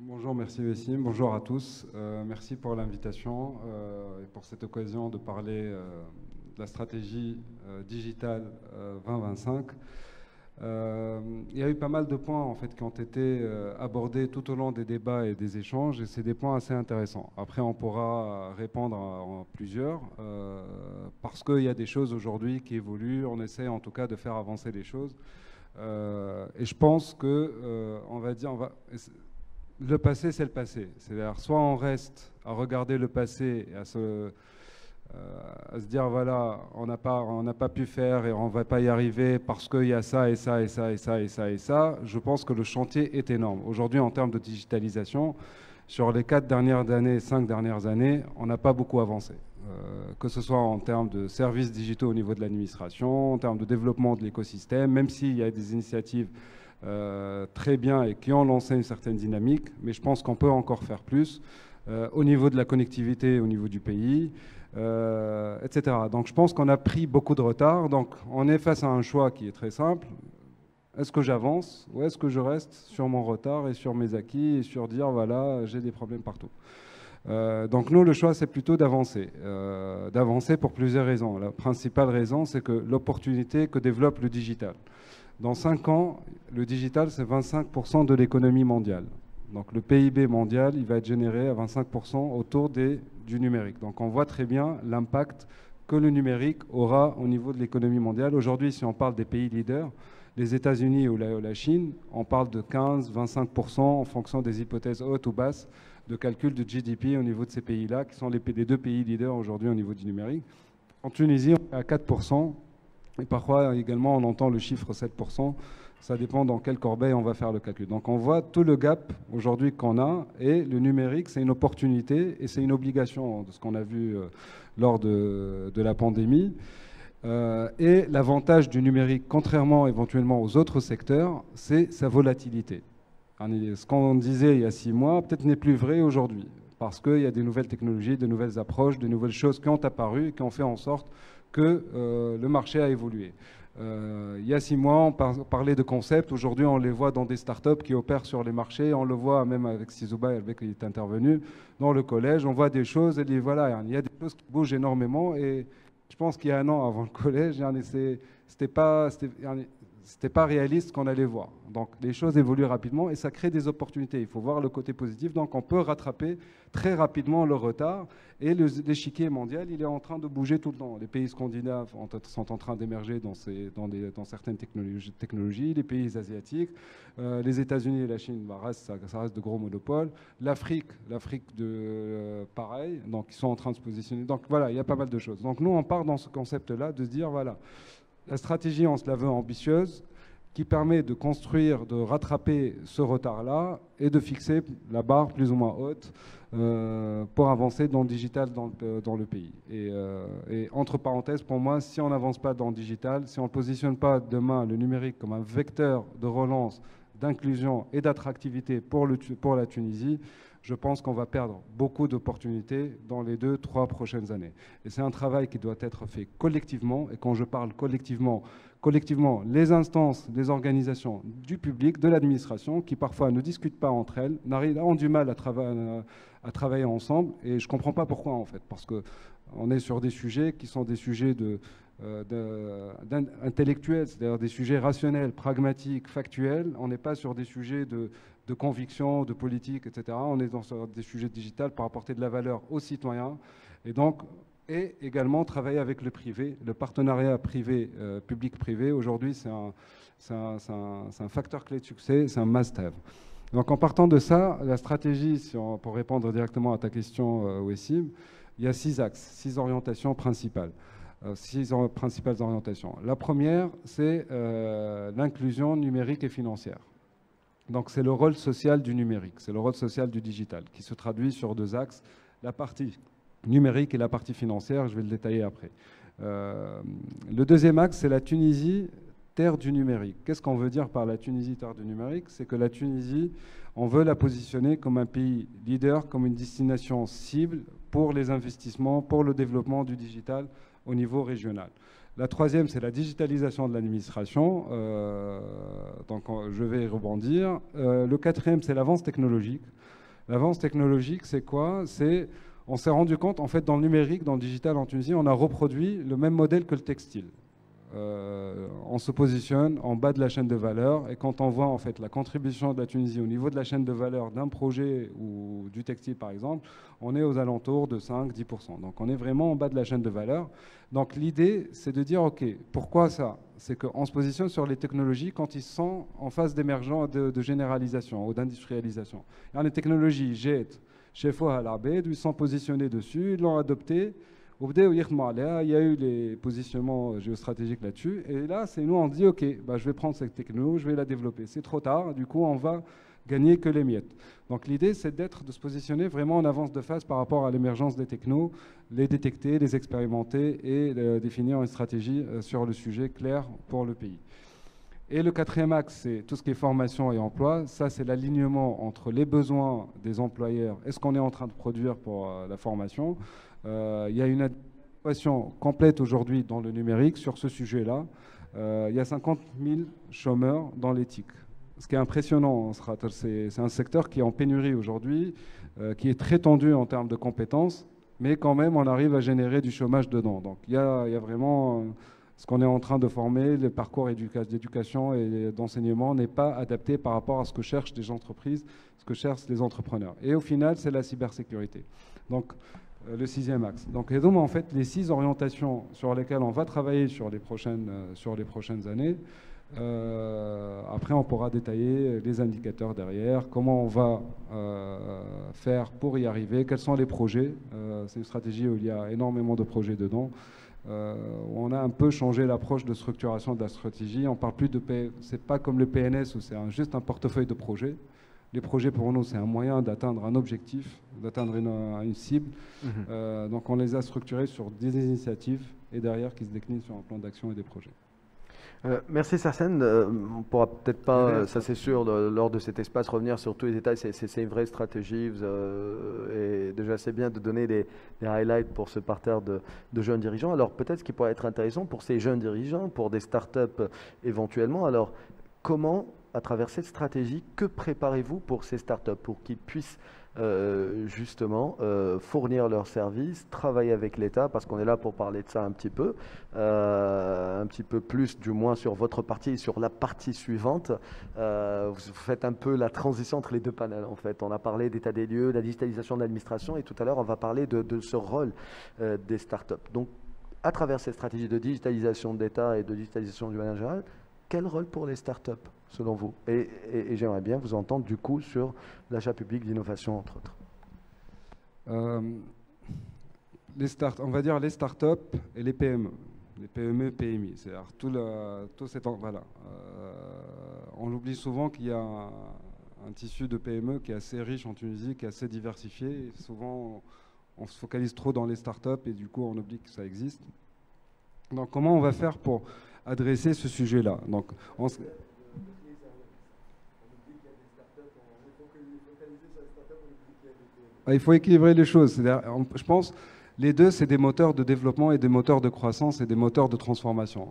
Bonjour, merci Wessim. Bonjour à tous. Merci pour l'invitation et pour cette occasion de parler de la stratégie digitale 2025. Il y a eu pas mal de points en fait, qui ont été abordés tout au long des débats et des échanges, et c'est des points assez intéressants. Après, on pourra répondre en plusieurs, parce qu'il y a des choses aujourd'hui qui évoluent. On essaie en tout cas de faire avancer les choses. Et je pense que, on va dire, le passé, c'est le passé. C'est-à-dire, soit on reste à regarder le passé et à se dire, voilà, on n'a pas pu faire et on ne va pas y arriver parce qu'il y a ça et ça et ça et ça et ça et ça. Je pense que le chantier est énorme. Aujourd'hui, en termes de digitalisation, sur les 4 dernières années, 5 dernières années, on n'a pas beaucoup avancé. Que ce soit en termes de services digitaux au niveau de l'administration, en termes de développement de l'écosystème, même s'il y a des initiatives très bien et qui ont lancé une certaine dynamique, mais je pense qu'on peut encore faire plus au niveau de la connectivité, au niveau du pays, etc. Donc je pense qu'on a pris beaucoup de retard. Donc on est face à un choix qui est très simple. Est-ce que j'avance ou est-ce que je reste sur mon retard et sur mes acquis et sur dire voilà, j'ai des problèmes partout. Donc nous, le choix, c'est plutôt d'avancer. D'avancer pour plusieurs raisons. La principale raison, c'est que l'opportunité que développe le digital. Dans 5 ans, le digital, c'est 25% de l'économie mondiale. Donc le PIB mondial, il va être généré à 25% autour du numérique. Donc on voit très bien l'impact que le numérique aura au niveau de l'économie mondiale. Aujourd'hui, si on parle des pays leaders, les États-Unis ou la Chine, on parle de 15-25% en fonction des hypothèses hautes ou basses de calcul de GDP au niveau de ces pays-là, qui sont les 2 pays leaders aujourd'hui au niveau du numérique. En Tunisie, on est à 4%, et parfois également on entend le chiffre 7%, ça dépend dans quelle corbeille on va faire le calcul. Donc on voit tout le gap aujourd'hui qu'on a, et le numérique, c'est une opportunité et c'est une obligation de ce qu'on a vu lors de la pandémie. Et l'avantage du numérique, contrairement éventuellement aux autres secteurs, c'est sa volatilité. Ce qu'on disait il y a 6 mois, peut-être n'est plus vrai aujourd'hui, parce qu'il y a des nouvelles technologies, de nouvelles approches, de nouvelles choses qui ont apparu et qui ont fait en sorte que le marché a évolué. Il y a 6 mois, on parlait de concepts. Aujourd'hui, on les voit dans des startups qui opèrent sur les marchés. On le voit même avec Sizouba, avec qui il est intervenu, dans le collège. On voit des choses et voilà, il y a des choses qui bougent énormément. Et je pense qu'il y a 1 an avant le collège, c'était pas réaliste qu'on allait voir. Donc les choses évoluent rapidement et ça crée des opportunités. Il faut voir le côté positif. Donc on peut rattraper très rapidement le retard. Et l'échiquier mondial, il est en train de bouger tout le temps. Les pays scandinaves sont en train d'émerger dans certaines technologies. Les pays asiatiques, les États-Unis et la Chine, ça reste de gros monopoles. L'Afrique pareil. Donc ils sont en train de se positionner. Donc voilà, il y a pas mal de choses. Donc nous, on part dans ce concept-là de se dire voilà. La stratégie, on se la veut ambitieuse, qui permet de construire, de rattraper ce retard-là et de fixer la barre plus ou moins haute pour avancer dans le digital dans le pays. Et entre parenthèses, pour moi, si on n'avance pas dans le digital, si on ne positionne pas demain le numérique comme un vecteur de relance, d'inclusion et d'attractivité pour la Tunisie, je pense qu'on va perdre beaucoup d'opportunités dans les 2-3 prochaines années. Et c'est un travail qui doit être fait collectivement. Et quand je parle collectivement, les instances, les organisations du public, de l'administration, qui parfois ne discutent pas entre elles, ont du mal à travailler ensemble. Et je ne comprends pas pourquoi, en fait. Parce qu'on est sur des sujets qui sont des sujets intellectuels, c'est-à-dire des sujets rationnels, pragmatiques, factuels. On n'est pas sur des sujets de conviction, de politique, etc. On est dans des sujets digitaux pour apporter de la valeur aux citoyens et également travailler avec le privé. Le partenariat public-privé, aujourd'hui, c'est un facteur clé de succès, c'est un must-have. Donc en partant de ça, la stratégie, pour répondre directement à ta question, Wessim, il y a 6 axes, 6 orientations principales. 6 principales orientations. La première, c'est l'inclusion numérique et financière. Donc c'est le rôle social du numérique, c'est le rôle social du digital, qui se traduit sur 2 axes, la partie numérique et la partie financière, je vais le détailler après. Le deuxième axe, c'est la Tunisie, terre du numérique. Qu'est-ce qu'on veut dire par la Tunisie, terre du numérique? C'est que la Tunisie, on veut la positionner comme un pays leader, comme une destination cible pour les investissements, pour le développement du digital au niveau régional. La troisième, c'est la digitalisation de l'administration. Donc, je vais rebondir. Le quatrième, c'est l'avance technologique. L'avance technologique, c'est quoi? On s'est rendu compte, en fait, dans le numérique, dans le digital en Tunisie, on a reproduit le même modèle que le textile. On se positionne en bas de la chaîne de valeur, et quand on voit en fait la contribution de la Tunisie au niveau de la chaîne de valeur d'un projet ou du textile par exemple, on est aux alentours de 5-10%. Donc on est vraiment en bas de la chaîne de valeur. Donc l'idée, c'est de dire, ok, pourquoi ça? C'est qu'on se positionne sur les technologies quand ils sont en phase d'émergence, de généralisation ou d'industrialisation. Les technologies JET, chez Fouha Al-Abed, ils sont positionnés dessus, ils l'ont adopté. Il y a eu les positionnements géostratégiques là-dessus. Et là, c'est nous, on dit, OK, bah, je vais prendre cette techno, je vais la développer. C'est trop tard, du coup, on va gagner que les miettes. Donc l'idée, c'est de se positionner vraiment en avance de phase par rapport à l'émergence des technos, les détecter, les expérimenter et définir une stratégie sur le sujet clair pour le pays. Et le quatrième axe, c'est tout ce qui est formation et emploi. Ça, c'est l'alignement entre les besoins des employeurs et ce qu'on est en train de produire pour la formation. Il y a une adéquation complète aujourd'hui dans le numérique sur ce sujet-là. Il y a 50 000 chômeurs dans les TIC. Ce qui est impressionnant, c'est un secteur qui est en pénurie aujourd'hui, qui est très tendu en termes de compétences, mais quand même, on arrive à générer du chômage dedans. Donc, il y a vraiment ce qu'on est en train de former, le parcours d'éducation et d'enseignement n'est pas adapté par rapport à ce que cherchent les entreprises, ce que cherchent les entrepreneurs. Et au final, c'est la cybersécurité. Donc, le sixième axe. Donc, et donc, en fait, les 6 orientations sur lesquelles on va travailler sur les prochaines années. Après, on pourra détailler les indicateurs derrière, comment on va faire pour y arriver, quels sont les projets. C'est une stratégie où il y a énormément de projets dedans. On a un peu changé l'approche de structuration de la stratégie. On parle plus de c'est pas comme le PNS où c'est juste un portefeuille de projets. Les projets, pour nous, c'est un moyen d'atteindre un objectif, d'atteindre une cible. Donc, on les a structurés sur des initiatives et derrière qui se déclinent sur un plan d'action et des projets. Merci Sarsène. On ne pourra peut-être pas, ça c'est sûr, lors de cet espace, revenir sur tous les détails. C'est une vraie stratégie. Et déjà, c'est bien de donner des highlights pour ce parterre de jeunes dirigeants. Alors, peut-être ce qui pourrait être intéressant pour ces jeunes dirigeants, pour des startups éventuellement. Alors, comment, à travers cette stratégie, que préparez-vous pour ces startups pour qu'ils puissent justement fournir leurs services, travailler avec l'État, parce qu'on est là pour parler de ça un petit peu plus du moins sur votre partie et sur la partie suivante. Vous faites un peu la transition entre les deux panels en fait. On a parlé d'état des lieux, de la digitalisation de l'administration et tout à l'heure on va parler de ce rôle des startups. Donc à travers cette stratégie de digitalisation de l'État et de digitalisation du manière générale, quel rôle pour les startups selon vous? Et j'aimerais bien vous entendre du coup sur l'achat public d'innovation, entre autres. On va dire les startups et les PME. Les PME, PMI. C'est-à-dire tout cet... Voilà. On oublie souvent qu'il y a un tissu de PME qui est assez riche en Tunisie, qui est assez diversifié. Et souvent, on se focalise trop dans les startups et du coup, on oublie que ça existe. Donc, comment on va faire pour adresser ce sujet-là? Donc, il faut équilibrer les choses. Je pense les deux, c'est des moteurs de développement et des moteurs de croissance et des moteurs de transformation.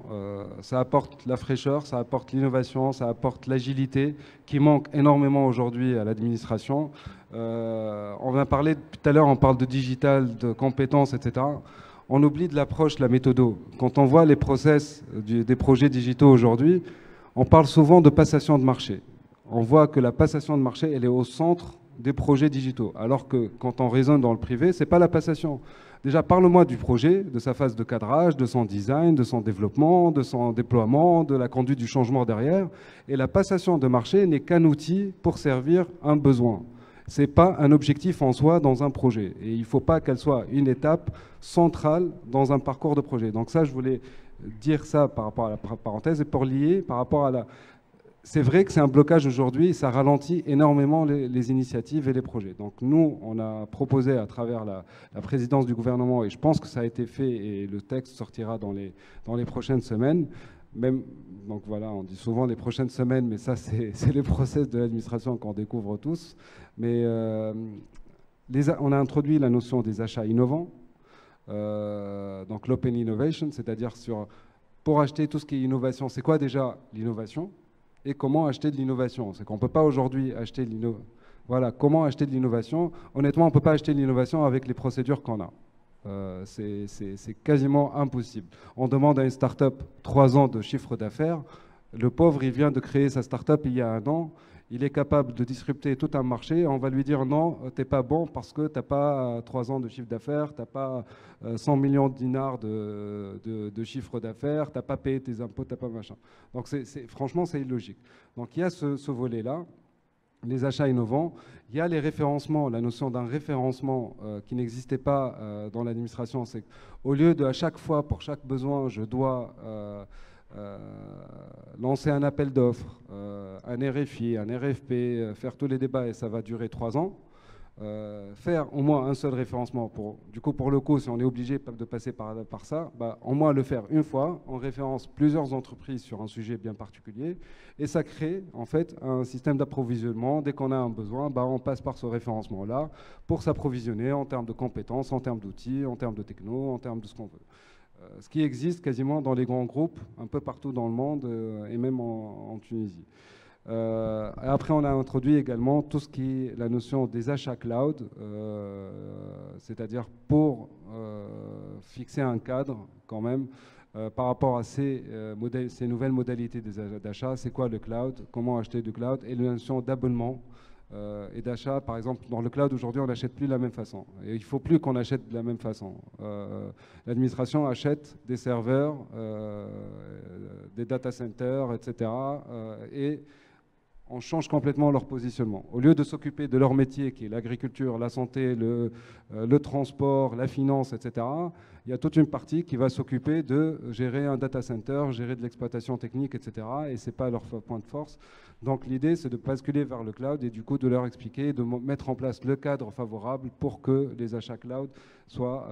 Ça apporte la fraîcheur, ça apporte l'innovation, ça apporte l'agilité qui manque énormément aujourd'hui à l'administration. On va parler, tout à l'heure, on parle de digital, de compétences, etc. On oublie de l'approche, la méthodo. Quand on voit les process des projets digitaux aujourd'hui, on parle souvent de passation de marché. On voit que la passation de marché, elle est au centre des projets digitaux. Alors que quand on raisonne dans le privé, ce n'est pas la passation. Déjà, parle-moi du projet, de sa phase de cadrage, de son design, de son développement, de son déploiement, de la conduite du changement derrière. Et la passation de marché n'est qu'un outil pour servir un besoin. Ce n'est pas un objectif en soi dans un projet. Et il ne faut pas qu'elle soit une étape centrale dans un parcours de projet. Donc ça, je voulais dire ça par rapport à la parenthèse et pour lier par rapport à la... C'est vrai que c'est un blocage aujourd'hui, ça ralentit énormément les initiatives et les projets. Donc nous, on a proposé à travers la présidence du gouvernement, et je pense que ça a été fait et le texte sortira dans les prochaines semaines. Donc voilà, on dit souvent les prochaines semaines, mais ça c'est les process de l'administration qu'on découvre tous. Mais on a introduit la notion des achats innovants, donc l'open innovation, c'est-à-dire pour acheter tout ce qui est innovation, c'est quoi déjà l'innovation ? Et comment acheter de l'innovation? C'est qu'on ne peut pas aujourd'hui acheter de l'innovation. Voilà, comment acheter de l'innovation? Honnêtement, on ne peut pas acheter de l'innovation avec les procédures qu'on a. C'est quasiment impossible. On demande à une start-up 3 ans de chiffre d'affaires. Le pauvre, il vient de créer sa start-up il y a 1 an. Il est capable de disrupter tout un marché. On va lui dire non, tu n'es pas bon parce que tu n'as pas 3 ans de chiffre d'affaires, tu n'as pas 100 millions de dinars de chiffre d'affaires, tu n'as pas payé tes impôts, tu n'as pas machin. Donc franchement, c'est illogique. Donc il y a ce volet-là. Les achats innovants, il y a les référencements, la notion d'un référencement qui n'existait pas dans l'administration, c'est qu'au lieu de à chaque fois, pour chaque besoin, je dois lancer un appel d'offres, un RFI, un RFP, faire tous les débats et ça va durer 3 ans, faire au moins un seul référencement. Du coup, pour le coup, si on est obligé de passer par ça, bah, au moins le faire une fois, on référence plusieurs entreprises sur un sujet bien particulier et ça crée en fait un système d'approvisionnement. Dès qu'on a un besoin, bah, on passe par ce référencement-là pour s'approvisionner en termes de compétences, en termes d'outils, en termes de techno, en termes de ce qu'on veut. Ce qui existe quasiment dans les grands groupes, un peu partout dans le monde et même en Tunisie. Après, on a introduit également tout ce qui est la notion des achats cloud, c'est-à-dire pour fixer un cadre quand même par rapport à ces nouvelles modalités d'achat. C'est quoi le cloud? Comment acheter du cloud? Et la notion d'abonnement et d'achat. Par exemple, dans le cloud, aujourd'hui, on n'achète plus de la même façon. Et il ne faut plus qu'on achète de la même façon. L'administration achète des serveurs, des data centers, etc. Et on change complètement leur positionnement. Au lieu de s'occuper de leur métier, qui est l'agriculture, la santé, le transport, la finance, etc., il y a toute une partie qui va s'occuper de gérer un data center, gérer de l'exploitation technique, etc. Et ce n'est pas leur point de force. Donc l'idée, c'est de basculer vers le cloud et du coup de leur expliquer, de mettre en place le cadre favorable pour que les achats cloud soient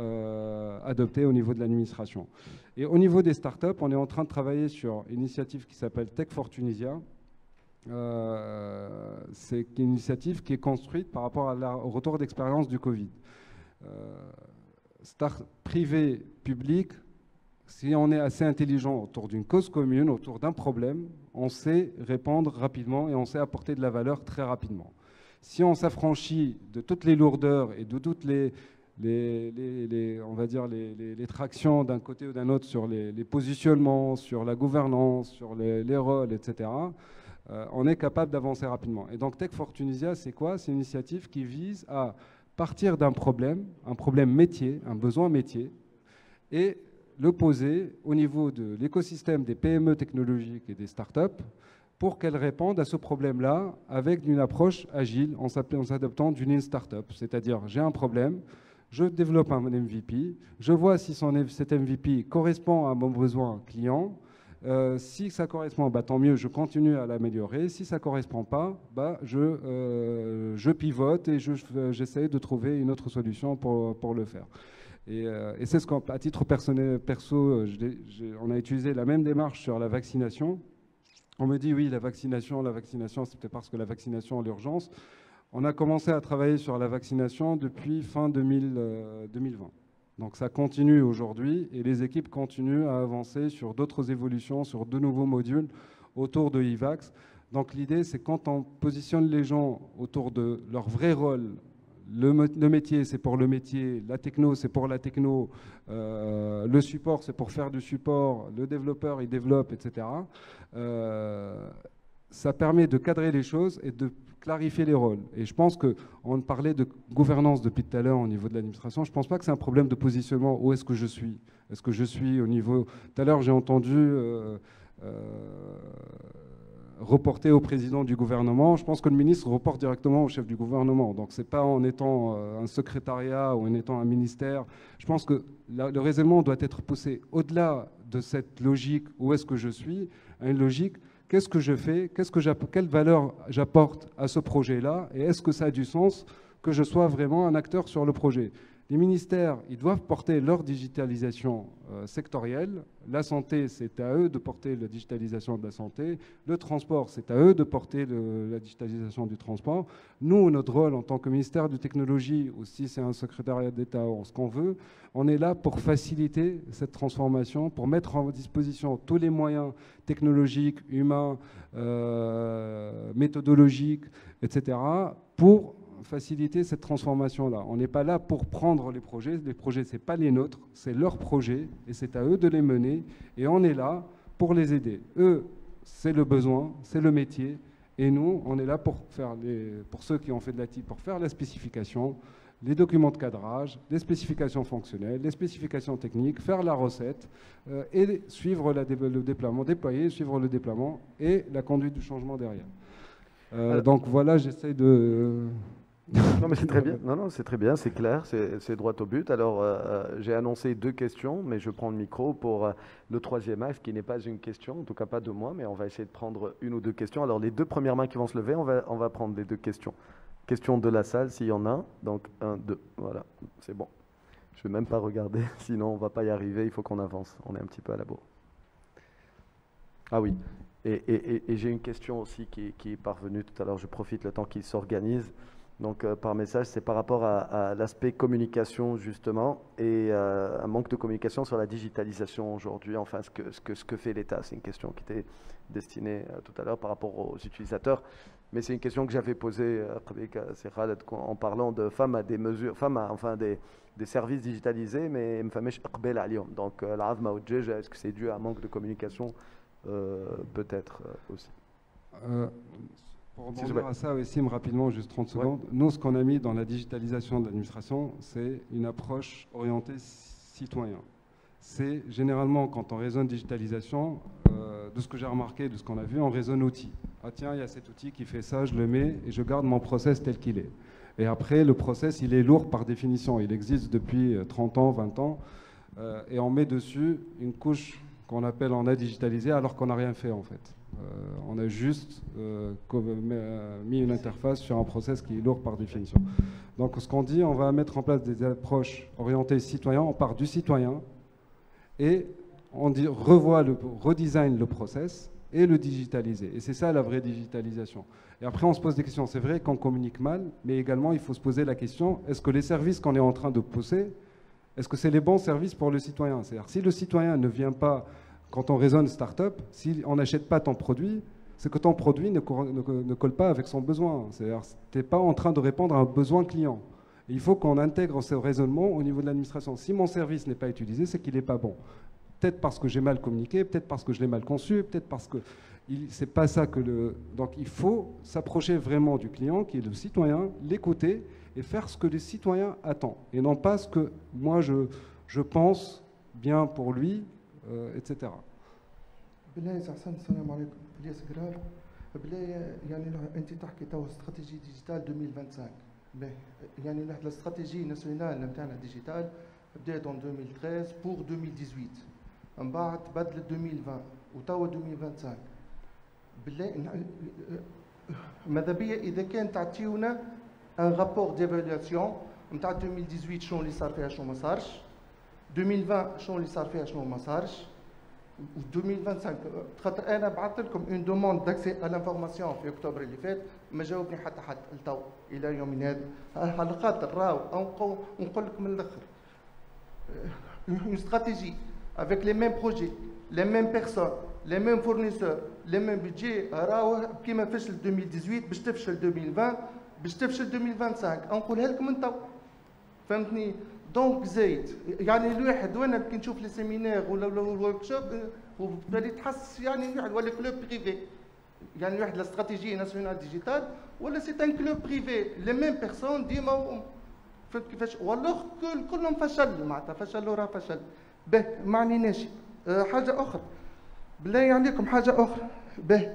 adoptés au niveau de l'administration. Et au niveau des startups, on est en train de travailler sur une initiative qui s'appelle Tech for Tunisia. C'est une initiative qui est construite par rapport au retour d'expérience du Covid. Privé, public, si on est assez intelligent autour d'une cause commune, autour d'un problème, on sait répondre rapidement et on sait apporter de la valeur très rapidement. Si on s'affranchit de toutes les lourdeurs et de toutes on va dire les tractions d'un côté ou d'un autre sur les positionnements, sur la gouvernance, sur les rôles, etc., on est capable d'avancer rapidement. Et donc Tech for Tunisia, c'est quoi? C'est une initiative qui vise à partir d'un problème, un problème métier, un besoin métier, et le poser au niveau de l'écosystème des PME technologiques et des startups pour qu'elles répondent à ce problème-là avec une approche agile en s'adaptant d'une Lean Startup. C'est-à-dire, j'ai un problème, je développe un MVP, je vois si cet MVP correspond à mon besoin client. Si ça correspond, bah, tant mieux, je continue à l'améliorer. Si ça ne correspond pas, bah, je pivote et j'essaie de trouver une autre solution pour le faire. Et c'est ce qu'à titre personnel, on a utilisé la même démarche sur la vaccination. On me dit oui, la vaccination, c'est peut-être parce que la vaccination, l'urgence. On a commencé à travailler sur la vaccination depuis fin 2020. Donc ça continue aujourd'hui et les équipes continuent à avancer sur d'autres évolutions, sur de nouveaux modules autour de IVAX. Donc l'idée, c'est quand on positionne les gens autour de leur vrai rôle, le métier, c'est pour le métier, la techno, c'est pour la techno, le support, c'est pour faire du support, le développeur, il développe, etc. Ça permet de cadrer les choses et de clarifier les rôles. Et je pense qu'on parlait de gouvernance depuis tout à l'heure au niveau de l'administration. Je ne pense pas que c'est un problème de positionnement. Où est-ce que je suis? Est-ce que je suis au niveau... Tout à l'heure, j'ai entendu reporter au président du gouvernement. Je pense que le ministre reporte directement au chef du gouvernement. Donc ce n'est pas en étant un secrétariat ou en étant un ministère. Je pense que le raisonnement doit être poussé au-delà de cette logique où est-ce que je suis, à une logique qu'est-ce que je fais, quelle valeur j'apporte à ce projet-là et est-ce que ça a du sens que je sois vraiment un acteur sur le projet. Les ministères, ils doivent porter leur digitalisation sectorielle. La santé, c'est à eux de porter la digitalisation de la santé. Le transport, c'est à eux de porter la digitalisation du transport. Nous, notre rôle en tant que ministère de technologie, ou si c'est un secrétariat d'État ou ce qu'on veut, on est là pour faciliter cette transformation, pour mettre en disposition tous les moyens technologiques, humains, méthodologiques, etc., pour faciliter cette transformation-là. On n'est pas là pour prendre les projets ce n'est pas les nôtres, c'est leurs projets, et c'est à eux de les mener, et on est là pour les aider. Eux, c'est le besoin, c'est le métier, et nous, on est là pour ceux qui ont fait de la TIC, pour faire la spécification, les documents de cadrage, les spécifications fonctionnelles, les spécifications techniques, faire la recette, et suivre le déploiement, déployer, suivre le déploiement, et la conduite du changement derrière. Donc voilà, j'essaie de... Non, mais c'est très bien. Non, non, c'est très bien, c'est clair, c'est droit au but. Alors, j'ai annoncé 2 questions, mais je prends le micro pour le 3e axe, qui n'est pas une question, en tout cas pas de moi, mais on va essayer de prendre 1 ou 2 questions. Alors, les 2 premières mains qui vont se lever, on va prendre les 2 questions. Question de la salle, s'il y en a. Donc, 1, 2, voilà, c'est bon. Je ne vais même pas regarder, sinon on ne va pas y arriver, il faut qu'on avance. On est un petit peu à la bourre. Ah oui, et j'ai une question aussi qui est parvenue tout à l'heure, je profite le temps qu'il s'organise. Donc, par message, c'est par rapport à l'aspect communication, justement, et un manque de communication sur la digitalisation aujourd'hui, enfin, ce que fait l'État. C'est une question qui était destinée tout à l'heure par rapport aux utilisateurs, mais c'est une question que j'avais posée en parlant de femmes à des mesures, enfin, des services digitalisés, mais donc, est-ce que c'est dû à un manque de communication? Peut-être aussi. Pour rebondir à ça, Wessim, rapidement, juste 30 secondes. Nous, ce qu'on a mis dans la digitalisation de l'administration, c'est une approche orientée citoyen. C'est généralement, quand on raisonne digitalisation, de ce que j'ai remarqué, de ce qu'on a vu, on raisonne outil. Ah tiens, il y a cet outil qui fait ça, je le mets et je garde mon process tel qu'il est. Et après, le process, il est lourd par définition. Il existe depuis 30 ans, 20 ans, et on met dessus une couche qu'on appelle on a digitalisé alors qu'on n'a rien fait en fait. On a juste mis une interface sur un process qui est lourd par définition. Donc ce qu'on dit, on va mettre en place des approches orientées citoyen, on part du citoyen et on redesign le process et le digitaliser. Et c'est ça la vraie digitalisation. Et après on se pose des questions. C'est vrai qu'on communique mal, mais également il faut se poser la question, est-ce que les services qu'on est en train de pousser, est-ce que c'est les bons services pour le citoyen? C'est-à-dire si le citoyen ne vient pas... Quand on raisonne start-up, si on n'achète pas ton produit, c'est que ton produit ne colle pas avec son besoin. C'est-à-dire que tu n'es pas en train de répondre à un besoin client. Et il faut qu'on intègre ce raisonnement au niveau de l'administration. Si mon service n'est pas utilisé, c'est qu'il n'est pas bon. Peut-être parce que j'ai mal communiqué, peut-être parce que je l'ai mal conçu, peut-être parce que c'est pas ça que le... Donc il faut s'approcher vraiment du client, qui est le citoyen, l'écouter et faire ce que le citoyen attend. Et non pas ce que moi je pense bien pour lui, etc. بالله حسن السلام عليكم الياس قرار بالله يعني انت تحكي تو استراتيجي ديجيتال 2025 يعني لا استراتيجي ناسيونال نتاعنا ديجيتال بدات en 2013 pour 2018 من بعد بدلت 2020 وتوا 2025 بالله ماذا بيا اذا كان تعطيونا ان رابور ديفالواسيون نتاع 2018 شنو اللي صار فيها شنو ما صارش 2020 شنو اللي صار فيها شنو ما صارش و 2025 خاطر انا بعثت لكم اون دوموند داكسي ا لانفورماسيون في اكتوبر اللي فات ما جاوبني حتى حد لتو الى يومنا هذا على خاطر راهو نقول لك من الاخر اون استراتيجي avec les mêmes projets les mêmes personnes les mêmes fournisseurs les mêmes budgets راهو كيما فشل 2018 باش تفشل 2020 باش تفشل 2025 نقولها لكم من تو فهمتني دونك زايد يعني الواحد وانا كي نشوف لي سيمينار ولا الورك شوب وبالتالي تحس يعني الواحد ولا كلوب بريفي يعني الواحد لا استراتيجيه ناسيونال ديجيتال ولا سي ان كلوب بريفي لي ميم بيرسون ديما فهمت كيفاش والله كلهم فشل معناتها فشلوا راه فشل به ما عنيناش حاجه اخرى بالله عليكم حاجه اخرى به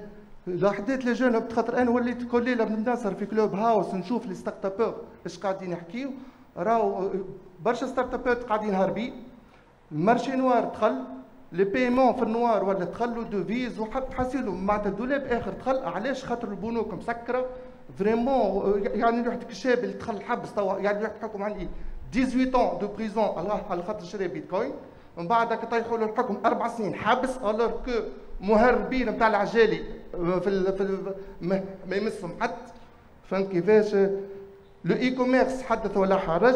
لاحظت لي جون خاطر انا وليت كل ليله بنصر في كلوب هاوس نشوف لي ستارت ابور اش قاعدين يحكيو راهو برشا ستارت ابات قاعدين هاربين المارشي نوار دخل لي بايمون في النوار ولا دخلوا دوفيز وحاسيلو معناتها الدولاب اخر دخل علاش خاطر البنوك مسكره فريمون يعني الواحد كشاب اللي دخل الحبس توا يعني الواحد حكم عليه 18 دو بريزون على خاطر شرا بيتكوين من بعد طيحوا له الحكم 4 سنين حبس الوغ كو مهربين نتاع العجالي ما يمسهم حد فهمت كيفاش لو اي كوميرس حدث ولا حرج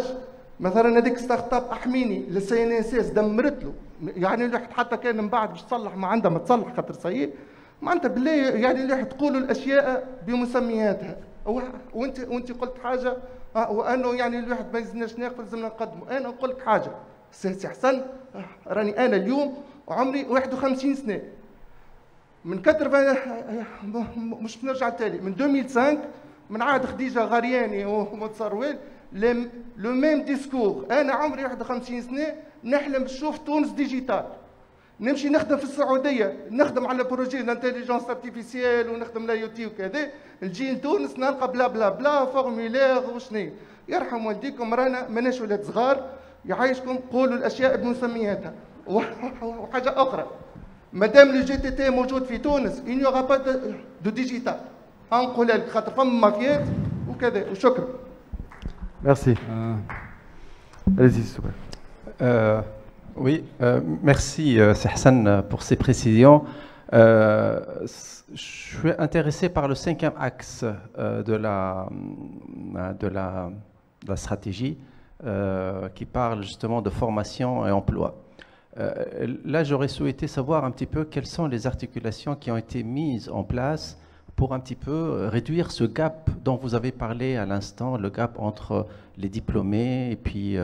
مثلا هذيك ستارت اب احميني للسي ان اس اس دمرت له يعني الواحد حتى كان من بعد باش تصلح ما عندها ما تصلح خاطر سيء معناتها بالله يعني الواحد تقولوا الاشياء بمسمياتها وانت قلت حاجه وانه يعني الواحد ما يلزمناش ناقل لازمنا نقدموا. انا نقول لك حاجه سي حسن، راني انا اليوم عمري 51 سنه، من 80 مش نرجع التالي من 2005 من عهد خديجه غرياني ومتصرويل لو ميم ديسكور. انا عمري 51 سنه نحلم نشوف تونس ديجيتال، نمشي نخدم في السعوديه، نخدم على بروجي الانتيليجنس ارتيفيسيال ونخدم لا يو تي وكذا، نجي لتونس نلقى بلا بلا بلا فورمولير وشني. يرحم والديكم رانا ماناش ولاد صغار، يعيشكم قولوا الاشياء بمسمياتها. وحاجه اخرى، مادام لو جي تي تي موجود في تونس il n'y aura pas de digital. نقولها لك خاطر فما مافيات وكذا. وشكرا. Merci. Allez-y, s'il vous plaît. Oui, merci Hassan pour ces précisions. Je suis intéressé par le 5e axe de la stratégie qui parle justement de formation et emploi. Là, j'aurais souhaité savoir un petit peu quelles sont les articulations qui ont été mises en place pour un petit peu réduire ce gap dont vous avez parlé à l'instant, le gap entre les diplômés et puis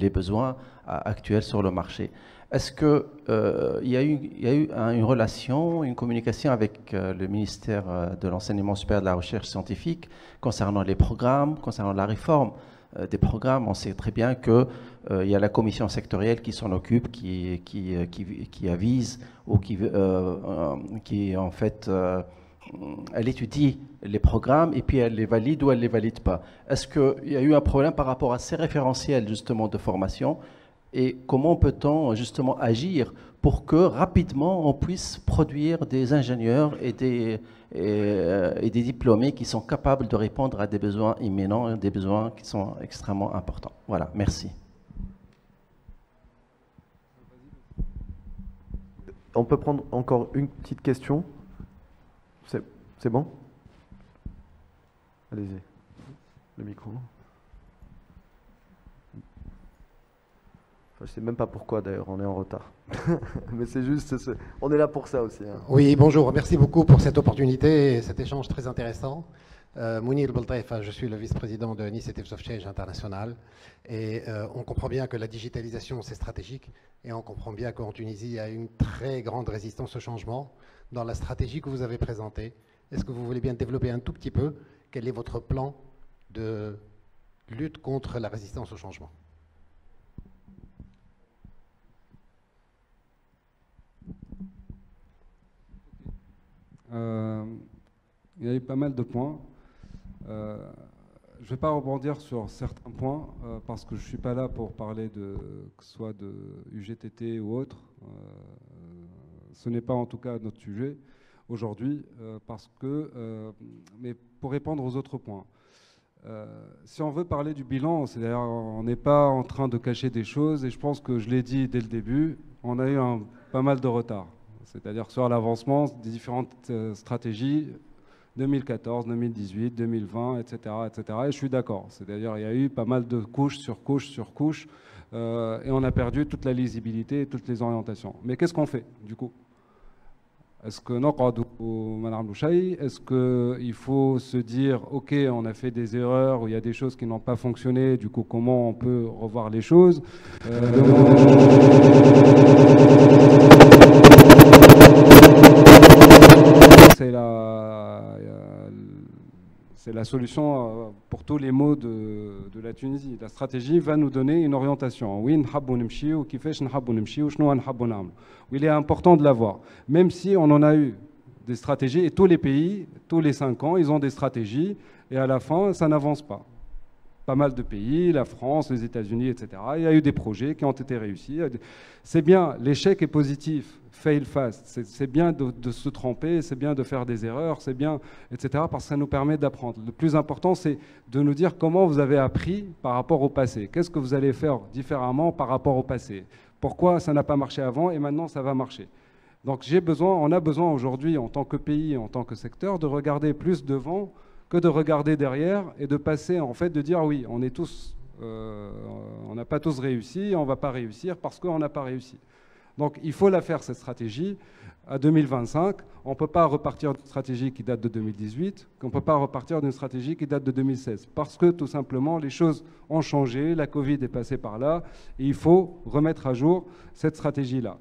les besoins actuels sur le marché. Est-ce qu'il y a eu une relation, une communication avec le ministère de l'Enseignement supérieur et de la Recherche scientifique concernant les programmes, concernant la réforme des programmes? On sait très bien qu'il y a la commission sectorielle qui s'en occupe, qui avise ou qui en fait... elle étudie les programmes et puis elle les valide ou elle ne les valide pas. Est-ce qu'il y a eu un problème par rapport à ces référentiels justement de formation et comment peut-on justement agir pour que rapidement on puisse produire des ingénieurs et des diplômés qui sont capables de répondre à des besoins imminents, des besoins qui sont extrêmement importants. Voilà, merci. On peut prendre encore une petite question? C'est bon? Allez-y. Le micro. Enfin, je ne sais même pas pourquoi d'ailleurs, on est en retard. Mais c'est juste, on est là pour ça aussi. Hein. Oui, bonjour. Merci beaucoup pour cette opportunité et cet échange très intéressant. Mounir Beltaïfa, je suis le vice-président de Initiatives of Change International. Et on comprend bien que la digitalisation, c'est stratégique. Et on comprend bien qu'en Tunisie, il y a une très grande résistance au changement. Dans la stratégie que vous avez présentée, est-ce que vous voulez bien développer un tout petit peu quel est votre plan de lutte contre la résistance au changement? Il y a eu pas mal de points. Je ne vais pas rebondir sur certains points parce que je ne suis pas là pour parler que ce soit de UGTT ou autre. Ce n'est pas en tout cas notre sujet aujourd'hui, parce que, mais pour répondre aux autres points, si on veut parler du bilan, c'est-à-dire on n'est pas en train de cacher des choses, et je pense que je l'ai dit dès le début, on a eu pas mal de retard, c'est-à-dire sur l'avancement des différentes stratégies 2014, 2018, 2020, etc., etc. Et je suis d'accord, c'est-à-dire il y a eu pas mal de couches sur couches sur couches, et on a perdu toute la lisibilité et toutes les orientations. Mais qu'est-ce qu'on fait du coup? Est-ce que est-ce qu'il faut se dire ok, on a fait des erreurs ou il y a des choses qui n'ont pas fonctionné, du coup comment on peut revoir les choses? C'est la solution pour tous les maux de la Tunisie. La stratégie va nous donner une orientation. Il est important de l'avoir. Même si on en a eu des stratégies, et tous les pays, tous les 5 ans, ils ont des stratégies, et à la fin, ça n'avance pas. Pas mal de pays, la France, les États-Unis, etc. Il y a eu des projets qui ont été réussis. C'est bien, l'échec est positif. Fail fast, c'est bien de se tromper, c'est bien de faire des erreurs, c'est bien, etc., parce que ça nous permet d'apprendre. Le plus important, c'est de nous dire comment vous avez appris par rapport au passé. Qu'est-ce que vous allez faire différemment par rapport au passé? Pourquoi ça n'a pas marché avant et maintenant ça va marcher? Donc on a besoin aujourd'hui, en tant que pays, en tant que secteur, de regarder plus devant que de regarder derrière et de passer, en fait, de dire oui, on est tous, on n'a pas tous réussi, on ne va pas réussir parce qu'on n'a pas réussi. Donc il faut la faire, cette stratégie, à 2025. On ne peut pas repartir d'une stratégie qui date de 2018, qu'on ne peut pas repartir d'une stratégie qui date de 2016. Parce que tout simplement, les choses ont changé, la Covid est passée par là, et il faut remettre à jour cette stratégie-là.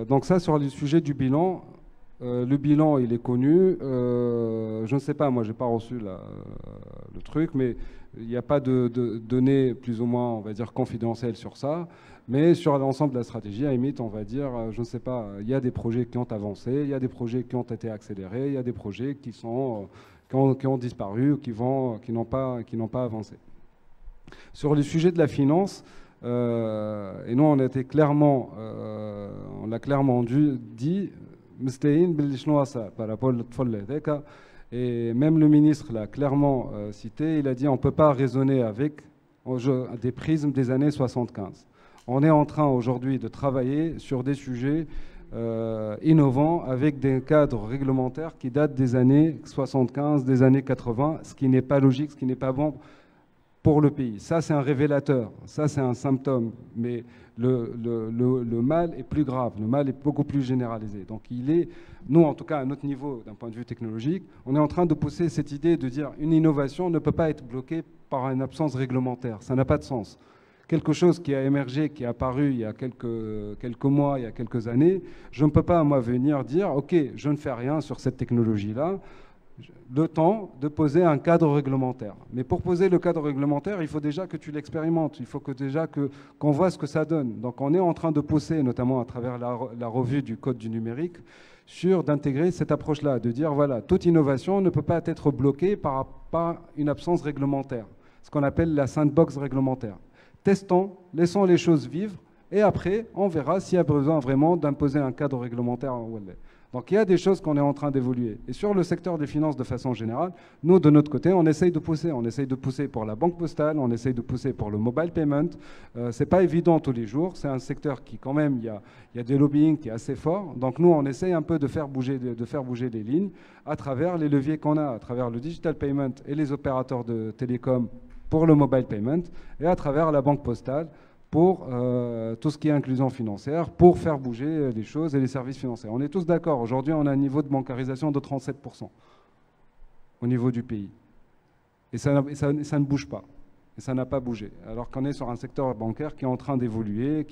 Donc ça, sur le sujet du bilan, le bilan, il est connu. Je ne sais pas, moi, je n'ai pas reçu le truc, mais il n'y a pas de données plus ou moins, on va dire, confidentielles sur ça. Mais sur l'ensemble de la stratégie, à la limite, on va dire, je ne sais pas, il y a des projets qui ont avancé, il y a des projets qui ont été accélérés, il y a des projets qui ont disparu, qui n'ont pas avancé. Sur le sujet de la finance, et nous, on l'a clairement dit, et même le ministre l'a clairement cité, il a dit on ne peut pas raisonner avec des prismes des années 75. On est en train aujourd'hui de travailler sur des sujets innovants avec des cadres réglementaires qui datent des années 75, des années 80, ce qui n'est pas logique, ce qui n'est pas bon pour le pays. Ça, c'est un révélateur, ça, c'est un symptôme, mais le mal est plus grave, le mal est beaucoup plus généralisé. Donc nous, en tout cas, à notre niveau, d'un point de vue technologique, on est en train de pousser cette idée de dire une innovation ne peut pas être bloquée par une absence réglementaire. Ça n'a pas de sens. Quelque chose qui a émergé, qui est apparu il y a quelques mois, il y a quelques années, je ne peux pas, moi, venir dire, OK, je ne fais rien sur cette technologie-là, le temps de poser un cadre réglementaire. Mais pour poser le cadre réglementaire, il faut déjà que tu l'expérimentes, il faut qu'on voit ce que ça donne. Donc on est en train de pousser, notamment à travers la revue du Code du numérique, d'intégrer cette approche-là, de dire, voilà, toute innovation ne peut pas être bloquée par une absence réglementaire, ce qu'on appelle la sandbox réglementaire. Testons, laissons les choses vivre, et après, on verra s'il y a besoin vraiment d'imposer un cadre réglementaire. Donc il y a des choses qu'on est en train d'évoluer. Et sur le secteur des finances de façon générale, nous, de notre côté, on essaye de pousser. On essaye de pousser pour la banque postale, on essaye de pousser pour le mobile payment. Ce n'est pas évident tous les jours. C'est un secteur qui, quand même, il y a des lobbying qui est assez fort. Donc nous, on essaye un peu de faire bouger les lignes à travers les leviers qu'on a, à travers le digital payment et les opérateurs de télécom pour le mobile payment, et à travers la banque postale pour tout ce qui est inclusion financière, pour faire bouger les choses et les services financiers. On est tous d'accord, aujourd'hui on a un niveau de bancarisation de 37% au niveau du pays. Et ça ne bouge pas, et ça n'a pas bougé. Alors qu'on est sur un secteur bancaire qui est en train d'évoluer,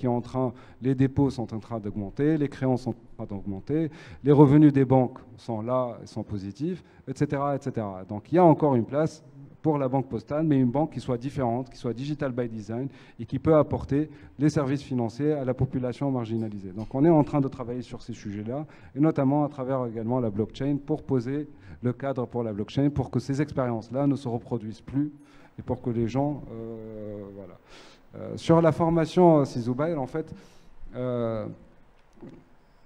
les dépôts sont en train d'augmenter, les créances sont en train d'augmenter, les revenus des banques sont là, sont positifs, etc., etc. Donc il y a encore une place pour la banque postale, mais une banque qui soit différente, qui soit digital by design et qui peut apporter les services financiers à la population marginalisée. Donc on est en train de travailler sur ces sujets-là, et notamment à travers également la blockchain, pour poser le cadre pour la blockchain, pour que ces expériences-là ne se reproduisent plus, et pour que les gens... voilà. Sur la formation Sizoubaïl, en fait...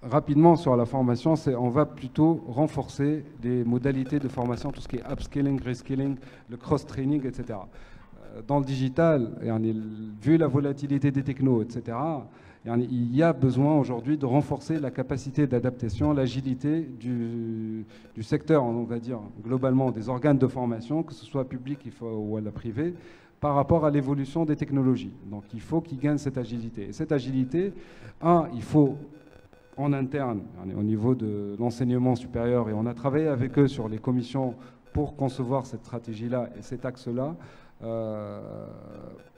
rapidement sur la formation, on va plutôt renforcer les modalités de formation, tout ce qui est upskilling, reskilling, le cross-training, etc. Dans le digital, vu la volatilité des technos, etc., il y a besoin aujourd'hui de renforcer la capacité d'adaptation, l'agilité du secteur, on va dire, globalement, des organes de formation, que ce soit public ou à la privée, par rapport à l'évolution des technologies. Donc il faut qu'ils gagnent cette agilité. Et cette agilité, il faut... en interne, au niveau de l'enseignement supérieur, et on a travaillé avec eux sur les commissions pour concevoir cette stratégie-là et cet axe-là,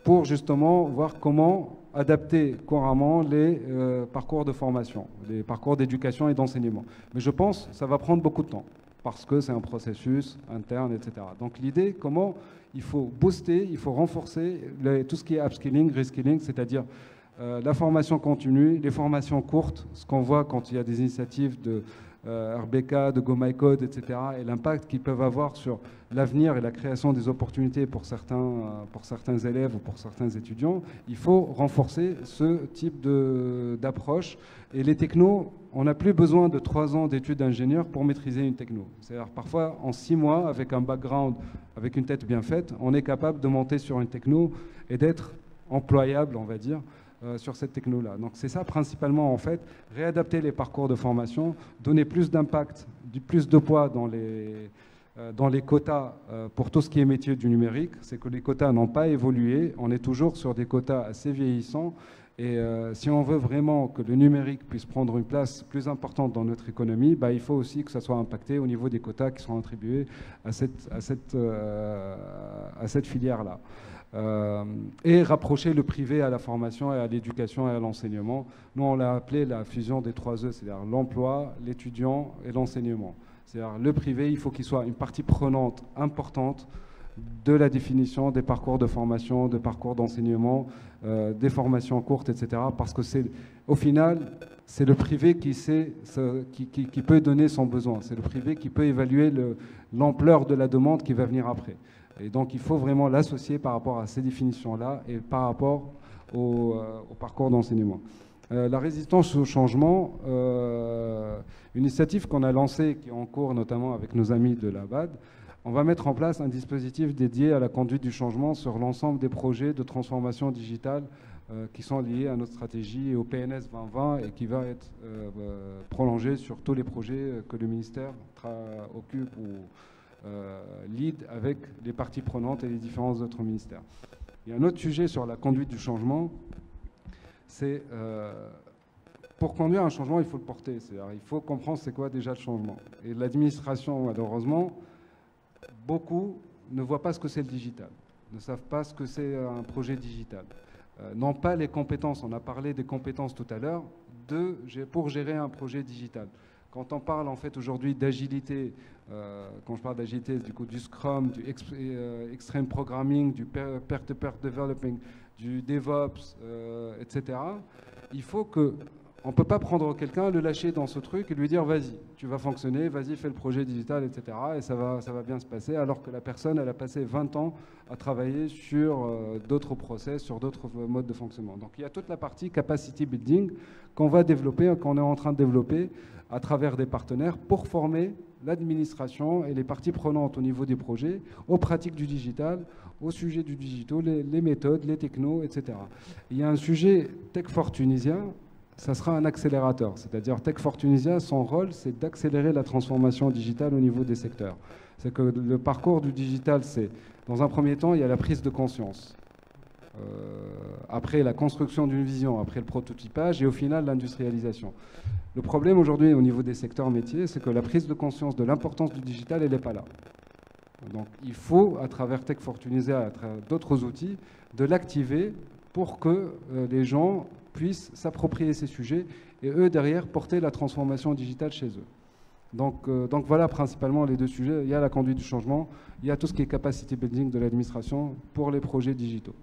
pour justement voir comment adapter couramment les parcours de formation, les parcours d'éducation et d'enseignement. Mais je pense que ça va prendre beaucoup de temps, parce que c'est un processus interne, etc. Donc l'idée, comment il faut booster, il faut renforcer tout ce qui est upskilling, reskilling, c'est-à-dire la formation continue, les formations courtes, ce qu'on voit quand il y a des initiatives de RBK, de Go My Code, etc., et l'impact qu'ils peuvent avoir sur l'avenir et la création des opportunités pour certains élèves ou pour certains étudiants, il faut renforcer ce type d'approche. Et les technos, on n'a plus besoin de 3 ans d'études d'ingénieur pour maîtriser une techno. C'est-à-dire parfois, en 6 mois, avec un background, avec une tête bien faite, on est capable de monter sur une techno et d'être employable, on va dire, sur cette techno-là. Donc c'est ça principalement, en fait, réadapter les parcours de formation, donner plus d'impact, plus de poids dans dans les quotas pour tout ce qui est métier du numérique, c'est que les quotas n'ont pas évolué. On est toujours sur des quotas assez vieillissants. Et si on veut vraiment que le numérique puisse prendre une place plus importante dans notre économie, il faut aussi que ça soit impacté au niveau des quotas qui sont attribués à cette filière-là. Et rapprocher le privé à la formation et à l'éducation et à l'enseignement. Nous, on l'a appelé la fusion des 3 E, c'est-à-dire l'emploi, l'étudiant et l'enseignement. C'est-à-dire le privé, il faut qu'il soit une partie prenante importante de la définition des parcours de formation, des parcours d'enseignement, des formations courtes, etc. Parce que au final, c'est le privé qui peut donner son besoin. C'est le privé qui peut évaluer l'ampleur de la demande qui va venir après. Et donc, il faut vraiment l'associer par rapport à ces définitions-là et par rapport au parcours d'enseignement. La résistance au changement, une initiative qu'on a lancée, qui est en cours notamment avec nos amis de la BAD, on va mettre en place un dispositif dédié à la conduite du changement sur l'ensemble des projets de transformation digitale qui sont liés à notre stratégie et au PNS 2020 et qui va être prolongé sur tous les projets que le ministère occupe ou lead avec les parties prenantes et les différents autres ministères. Il y a un autre sujet sur la conduite du changement, c'est pour conduire un changement, il faut le porter. C'est-à-dire, il faut comprendre c'est quoi déjà le changement. Et l'administration, malheureusement, beaucoup ne voient pas ce que c'est le digital, ne savent pas ce que c'est un projet digital, n'ont pas les compétences. On a parlé des compétences tout à l'heure pour gérer un projet digital. Quand on parle en fait aujourd'hui d'agilité, quand je parle d'agilité, du Scrum, du Extreme Programming, du Peer-to-Peer Developing, du DevOps, etc., il faut que... On ne peut pas prendre quelqu'un, le lâcher dans ce truc et lui dire « vas-y, tu vas fonctionner, vas-y, fais le projet digital, etc. » et ça va bien se passer, alors que la personne, elle a passé 20 ans à travailler sur d'autres process, sur d'autres modes de fonctionnement. Donc il y a toute la partie capacity building qu'on va développer, qu'on est en train de développer à travers des partenaires pour former l'administration et les parties prenantes au niveau des projets aux pratiques du digital, au sujet du digital, les méthodes, les technos, etc. Il y a un sujet Tech for Tunisia. Ça sera un accélérateur, c'est-à-dire Tech for Tunisia, son rôle, c'est d'accélérer la transformation digitale au niveau des secteurs. C'est que le parcours du digital, c'est, dans un premier temps, il y a la prise de conscience. Après la construction d'une vision, après le prototypage et au final l'industrialisation. Le problème aujourd'hui au niveau des secteurs métiers, c'est que la prise de conscience de l'importance du digital, elle n'est pas là. Donc il faut, à travers Tech for Tunisia, à travers d'autres outils, de l'activer pour que les gens puissent s'approprier ces sujets et eux, derrière, porter la transformation digitale chez eux. Donc voilà principalement les 2 sujets. Il y a la conduite du changement, il y a tout ce qui est capacity building de l'administration pour les projets digitaux.